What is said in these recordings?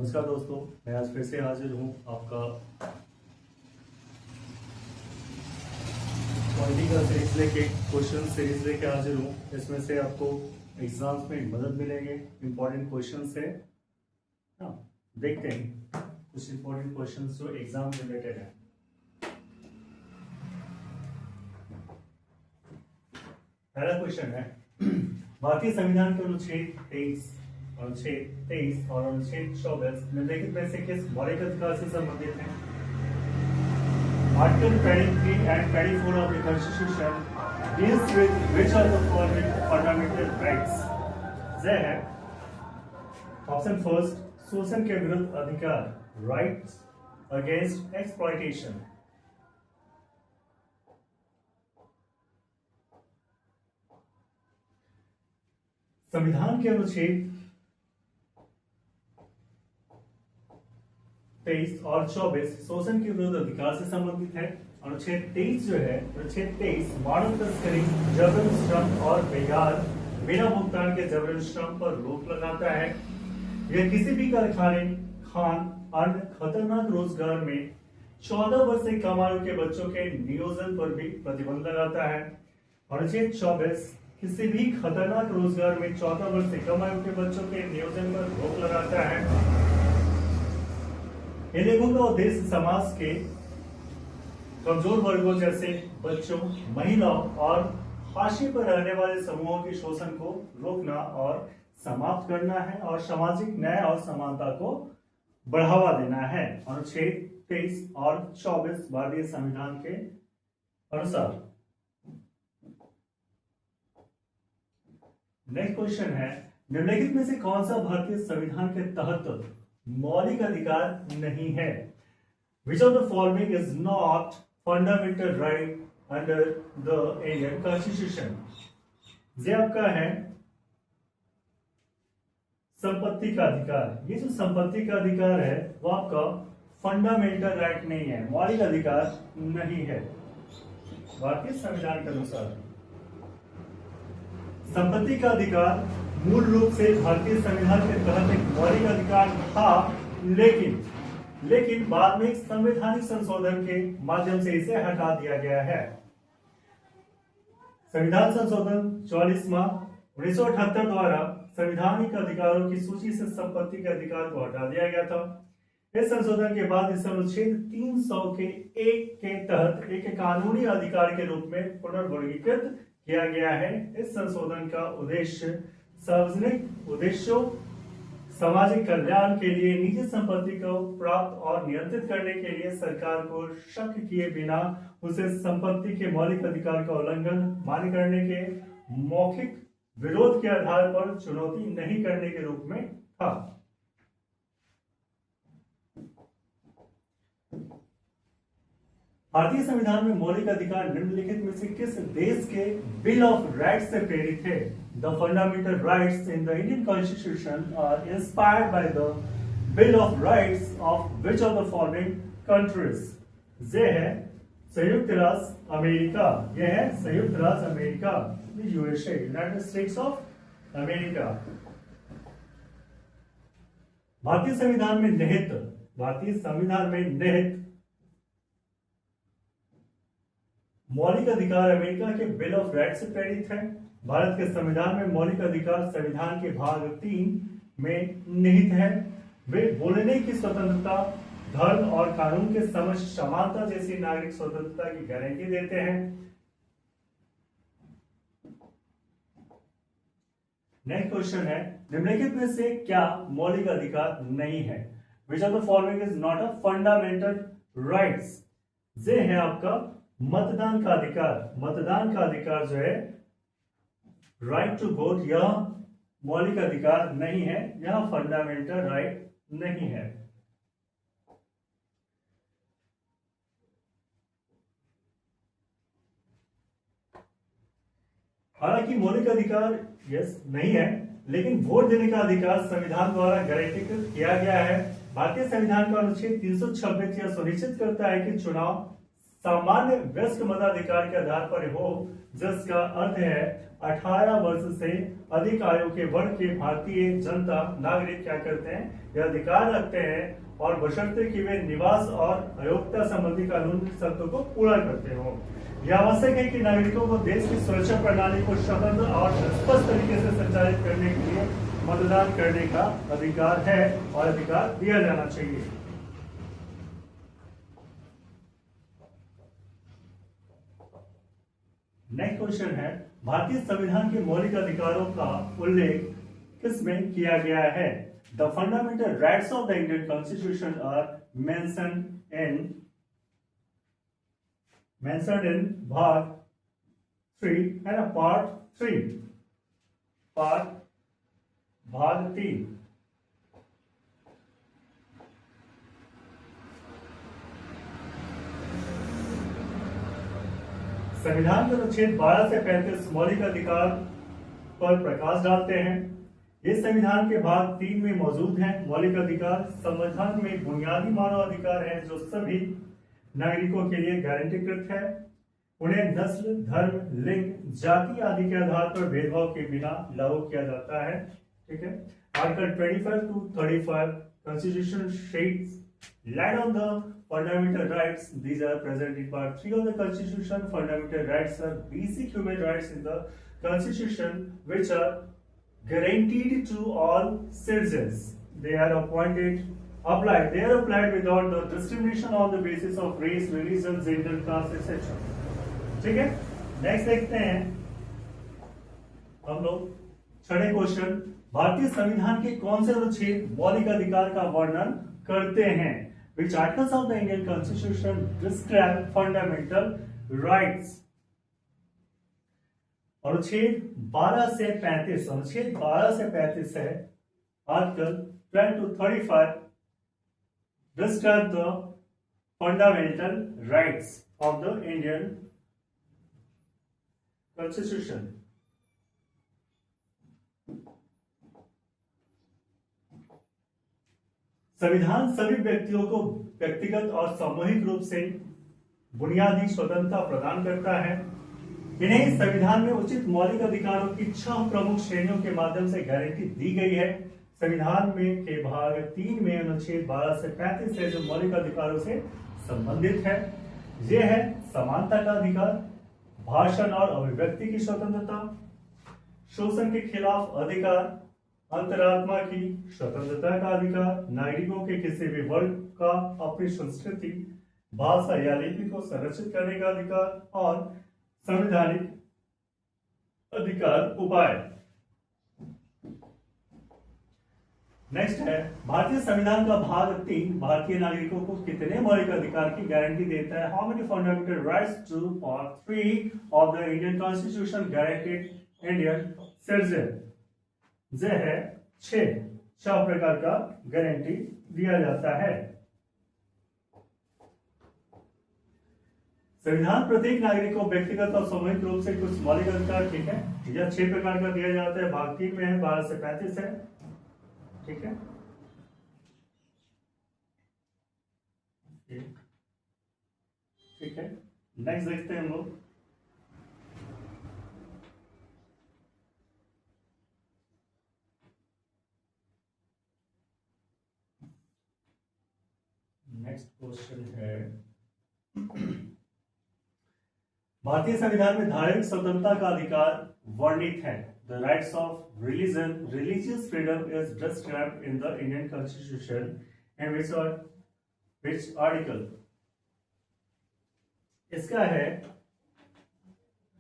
नमस्कार दोस्तों, मैं आज फिर से हाजिर हूँ आपका पॉलिटिकल सीरीज लेके क्वेश्चन सीरीज लेके हाजिर हूँ। इसमें से आपको एग्जाम्स में मदद मिलेंगे। इंपॉर्टेंट क्वेश्चन है ना, देखते हैं कुछ इंपॉर्टेंट क्वेश्चन जो एग्जाम रिलेटेड है। पहला क्वेश्चन है भारतीय संविधान के अनुच्छेद 23 और अनुच्छेद 24 निम्नलिखित में से किस मौलिक अधिकार से संबंधित है? Article 23 and 24 of the Constitution deals with which of the following fundamental rights? ये है ऑप्शन फर्स्ट, शोषण के विरुद्ध अधिकार, राइट्स अगेंस्ट एक्सप्लॉयटेशन। संविधान के अनुच्छेद 23 और 24 शोषण के विरुद्ध अधिकार से संबंधित है। अनुच्छेद 23 जो है, अनुच्छेद 23 मानव तस्करी, जबरन श्रम और बिना भुगतान के जबरन श्रम पर रोक लगाता है। यह किसी भी कारखाने, खान, अन्य खतरनाक रोजगार में 14 वर्ष से कम आयु के बच्चों के नियोजन पर भी प्रतिबंध लगाता है। अनुच्छेद 24 किसी भी खतरनाक रोजगार में 14 वर्ष से कम आयु के बच्चों के नियोजन पर रोक लगाता है। इन नियमों का उद्देश्य समाज के कमजोर वर्गों जैसे बच्चों, महिलाओं और हाशिए पर रहने वाले समूहों के शोषण को रोकना और समाप्त करना है और सामाजिक न्याय और समानता को बढ़ावा देना है। अनुच्छेद 23 और 24 भारतीय संविधान के अनुसार। नेक्स्ट क्वेश्चन है, निम्नलिखित में से कौन सा भारतीय संविधान के तहत मौलिक अधिकार नहीं है? Which of the following is not fundamental right under the Indian Constitution? ये आपका है संपत्ति का अधिकार। ये जो संपत्ति का अधिकार है वो आपका फंडामेंटल राइट नहीं है, मौलिक अधिकार नहीं है भारतीय संविधान के अनुसार। संपत्ति का अधिकार मूल रूप से भारतीय संविधान के तहत एक मौलिक अधिकार था, लेकिन बाद में संवैधानिक संशोधन के माध्यम से इसे हटा दिया गया है। संविधान संशोधन 44वां 1978 द्वारा संवैधानिक अधिकारों की सूची से संपत्ति के अधिकार को हटा दिया गया था। इस संशोधन के बाद इस अनुच्छेद 301 के तहत एक कानूनी अधिकार के रूप में पुनर्वर्गीकृत किया गया है। इस संशोधन का उद्देश्य सार्वजनिक उद्देश्यों, सामाजिक कल्याण के लिए निजी संपत्ति को प्राप्त और नियंत्रित करने के लिए सरकार को शक किए बिना उसे संपत्ति के मौलिक अधिकार का उल्लंघन मान्य करने के मौखिक विरोध के आधार पर चुनौती नहीं करने के रूप में था। भारतीय संविधान में मौलिक अधिकार निम्नलिखित में से किस देश के बिल ऑफ राइट्स से प्रेरित है? The fundamental rights in the Indian constitution are inspired by the bill of rights of which of the following countries? ये है संयुक्त राष्ट्र अमेरिका, यह है संयुक्त राष्ट्र America, USA, United States of America. भारतीय संविधान में निहित मौलिक अधिकार अमेरिका के बिल ऑफ राइट्स से प्रेरित है। भारत के संविधान में मौलिक अधिकार संविधान के भाग 3 में निहित है। वे बोलने की स्वतंत्रता, धर्म और कानून के समक्ष समानता जैसी नागरिक स्वतंत्रता की गारंटी देते हैं। नेक्स्ट क्वेश्चन है, निम्नलिखित में से क्या मौलिक अधिकार नहीं है? विच of the following is not a fundamental rights? ये है आपका मतदान का अधिकार। मतदान का अधिकार जो है, राइट टू वोट, यह मौलिक अधिकार नहीं है, यह फंडामेंटल राइट नहीं है। हालांकि मौलिक अधिकार यस नहीं है, लेकिन वोट देने का अधिकार संविधान द्वारा गारंटीकृत किया गया है। भारतीय संविधान का अनुच्छेद 326 यह सुनिश्चित करता है कि चुनाव सामान्य वयस्क मताधिकार के आधार पर हो, जिसका अर्थ है 18 वर्ष से अधिक आयु के वर्ग के भारतीय जनता नागरिक क्या करते हैं, यह अधिकार रखते हैं और बशर्ते कि वे निवास और अयोग्यता संबंधी कानूनी शर्तों को पूरा करते हो। यह आवश्यक है कि नागरिकों को देश की सुरक्षा प्रणाली को स्वतंत्र और स्पष्ट तरीके से संचालित करने के लिए मतदान करने का अधिकार है और अधिकार दिया जाना चाहिए। नेक्स्ट क्वेश्चन है, भारतीय संविधान के मौलिक अधिकारों का उल्लेख किसमें किया गया है? The fundamental rights of the Indian constitution are mentioned in भाग 3 है ना, भाग 3। संविधान के अनुच्छेद 12 से 35 मौलिक अधिकार पर प्रकाश डालते हैं। ये संविधान के भाग 3 में मौजूद हैं। मौलिक अधिकार संविधान में बुनियादी मानव अधिकार हैं जो सभी नागरिकों के लिए गारंटीकृत है। उन्हें नस्ल, धर्म, लिंग, जाति आदि के आधार पर भेदभाव के बिना लागू किया जाता है। ठीक है। Article 25 to 35 Constitution sheds light on the fundamental rights. These are present in part 3 of the Constitution. Fundamental rights are basic human rights in the Constitution which are guaranteed to all citizens. They are applied without the discrimination on the basis of race, religion, gender, caste, etc. ठीक है। Next देखते हैं हम लोग छठे question, भारतीय संविधान के कौन से अनुच्छेद मौलिक अधिकार का वर्णन करते हैं? Which articles of the Indian Constitution describe fundamental rights? अनुच्छेद 12 से 35, अनुच्छेद 12 से 35 है। Article 12 to 35 describe the fundamental rights of the Indian Constitution. संविधान सभी व्यक्तियों को व्यक्तिगत और सामूहिक रूप से बुनियादी स्वतंत्रता प्रदान करता है। इन्हें संविधान में उचित मौलिक अधिकारों की 6 प्रमुख श्रेणियों के माध्यम से गारंटी दी गई है। संविधान में के भाग 3 में अनुच्छेद 12 से 35 है जो मौलिक अधिकारों से संबंधित है। ये है समानता का अधिकार, भाषण और अभिव्यक्ति की स्वतंत्रता, शोषण के खिलाफ अधिकार, अंतरात्मा की स्वतंत्रता का अधिकार, नागरिकों के किसी भी वर्ग का अपनी संस्कृति, भाषा या लिपि को संरक्षित करने का अधिकार और संवैधानिक अधिकार उपाय। नेक्स्ट है, भारतीय संविधान का भाग 3 भारतीय नागरिकों को कितने मौलिक अधिकार की गारंटी देता है? How many fundamental rights to part 3 of the Indian constitution guaranteed Indian citizen? जे है 6 प्रकार का गारंटी दिया जाता है। संविधान प्रत्येक नागरिक को व्यक्तिगत और सामूहिक रूप से कुछ मौलिक अधिकार, ठीक है, यह 6 प्रकार का दिया जाता है। भाग 3 में है, 12 से 35 है। ठीक है। ठीक है, नेक्स्ट देखते हैं हम लोग। नेक्स्ट क्वेश्चन है, भारतीय संविधान में धार्मिक स्वतंत्रता का अधिकार वर्णित है। The rights of religious freedom is described in the Indian Constitution and which article? इसका है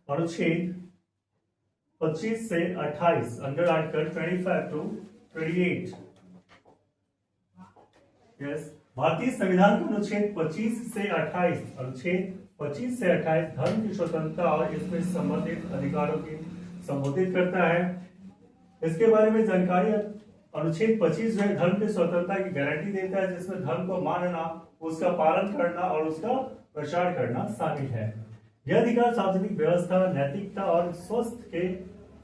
अनुच्छेद 25 से 28 अंडर आर्टिकल 25 to 28। यस, भारतीय संविधान का अनुच्छेद 25 से 28, अनुच्छेद 25 से 28 धर्म की स्वतंत्रता और इसमें संबंधित अधिकारों की संबोधित करता है। इसके बारे में जानकारी, अनुच्छेद 25 जो है धर्म की स्वतंत्रता की गारंटी देता है जिसमें धर्म को मानना, उसका पालन करना और उसका प्रचार करना शामिल है। यह अधिकार सार्वजनिक व्यवस्था, नैतिकता और स्वास्थ्य के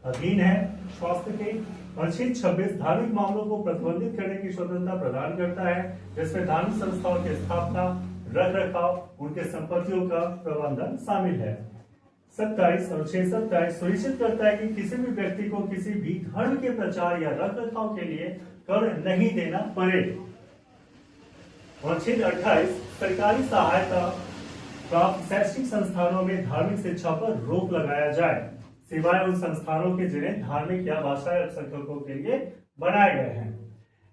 अधीन है। स्वास्थ्य के अनुच्छेद 26 धार्मिक मामलों को प्रतिबंधित करने की स्वतंत्रता प्रदान करता है जिसमें धार्मिक संस्थाओं की स्थापना, रख रखाव, उनके संपत्तियों का प्रबंधन शामिल है। 27 अनुच्छेद 27 सुनिश्चित करता है कि किसी भी व्यक्ति को किसी भी धर्म के प्रचार या रख रखाव के लिए कर नहीं देना पड़े। अनुच्छेद 28 सरकारी सहायता प्राप्त शैक्षणिक संस्थानों में धार्मिक शिक्षा पर रोक लगाया जाए, सिवाय उन संस्थानों के जिन्हें धार्मिक या भाषाई अल्पसंख्यकों के लिए बनाए गए हैं।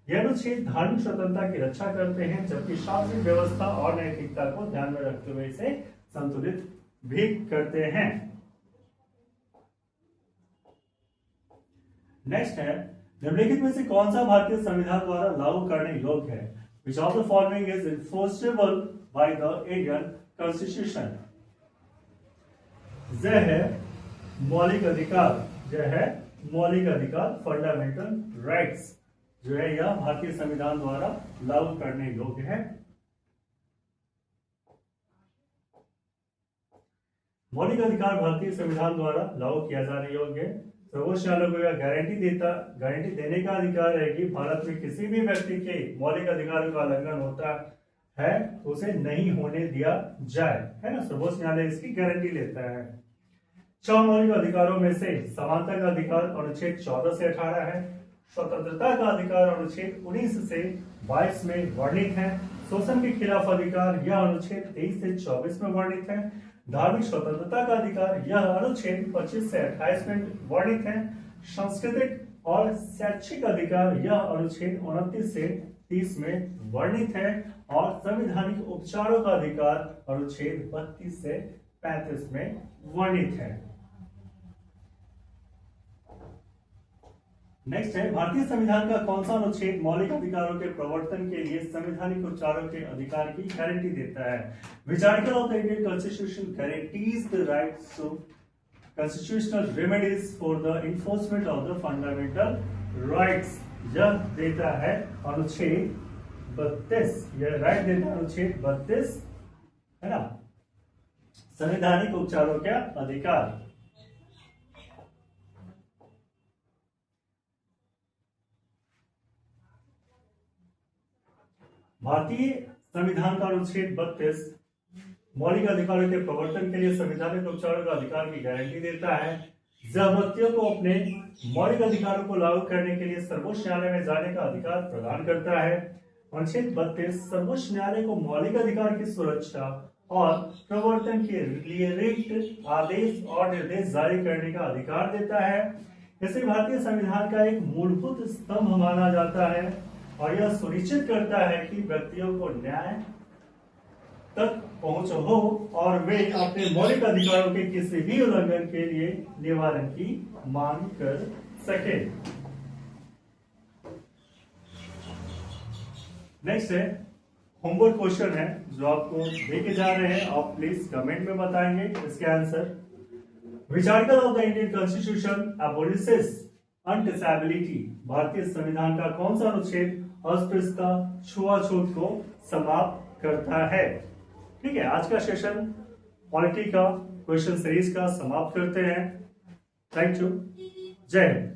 यह अनुच्छेद धार्मिक स्वतंत्रता की रक्षा करते हैं, जबकि शासनिक व्यवस्था और नैतिकता को ध्यान में रखते हुए इसे संतुलित भी करते हैं। नेक्स्ट है, निम्नलिखित में से कौन सा भारतीय संविधान द्वारा लागू करने योग्य है? Which of the following is enforceable by the Indian Constitution? यह है मौलिक अधिकार, यह है मौलिक अधिकार, फंडामेंटल राइट्स, जो है यह भारतीय संविधान द्वारा लागू करने योग्य है। मौलिक अधिकार भारतीय संविधान द्वारा लागू किया जाने योग्य है। सर्वोच्च न्यायालय को यह गारंटी देने का अधिकार है कि भारत में किसी भी व्यक्ति के मौलिक अधिकारों का उल्लंघन होता है तो उसे नहीं होने दिया जाए, है ना। सर्वोच्च न्यायालय इसकी गारंटी लेता है। 6 मौलिक अधिकारों में से समानता का अधिकार अनुच्छेद 14 से 18 है, स्वतंत्रता का अधिकार अनुच्छेद 19 से 22 में वर्णित है, शोषण के खिलाफ अधिकार यह अनुच्छेद 23 से 24 में वर्णित है, धार्मिक स्वतंत्रता का अधिकार यह अनुच्छेद 25 से 28 में वर्णित है, सांस्कृतिक और शैक्षिक अधिकार यह अनुच्छेद 29 से 30 में वर्णित है, और संवैधानिक उपचारों का अधिकार अनुच्छेद 32 से 35 में वर्णित है। नेक्स्ट है, भारतीय संविधान का कौन सा अनुच्छेद मौलिक अधिकारों के प्रवर्तन के लिए संवैधानिक उपचारों के अधिकार की गारंटी देता है? Which article of the Indian Constitution guarantees the rights to constitutional remedies for the enforcement of the fundamental rights? यह देता है अनुच्छेद 32, यह राइट देता है अनुच्छेद 32, है ना, संवैधानिक उपचारों का अधिकार। भारतीय संविधान का अनुच्छेद 32 मौलिक अधिकारों के प्रवर्तन के लिए संवैधानिक उपचारों का अधिकार की गारंटी देता है। यह व्यक्तियों को अपने मौलिक अधिकारों को लागू करने के लिए सर्वोच्च न्यायालय में जाने का अधिकार प्रदान करता है। अनुच्छेद 32 सर्वोच्च न्यायालय को मौलिक अधिकार की सुरक्षा और प्रवर्तन के लिए रिट आदेश और निर्देश जारी करने का अधिकार देता है। इसे भारतीय संविधान का एक मूलभूत स्तंभ माना जाता है और यह सुनिश्चित करता है कि व्यक्तियों को न्याय तक पहुंच हो और वे अपने मौलिक अधिकारों के किसी भी उल्लंघन के लिए निवारण की मांग कर सके। नेक्स्ट है होमवर्क क्वेश्चन है जो आपको देके जा रहे हैं, आप प्लीज कमेंट में बताएंगे इसके answer. Which article of the Indian Constitution abolishes untouchability? भारतीय संविधान का कौन सा अनुच्छेद अस्पृश्यता छुआछूत को समाप्त करता है? ठीक है, आज का सेशन पॉलिटी का क्वेश्चन सीरीज का समाप्त करते हैं। थैंक यू, जय हिंद।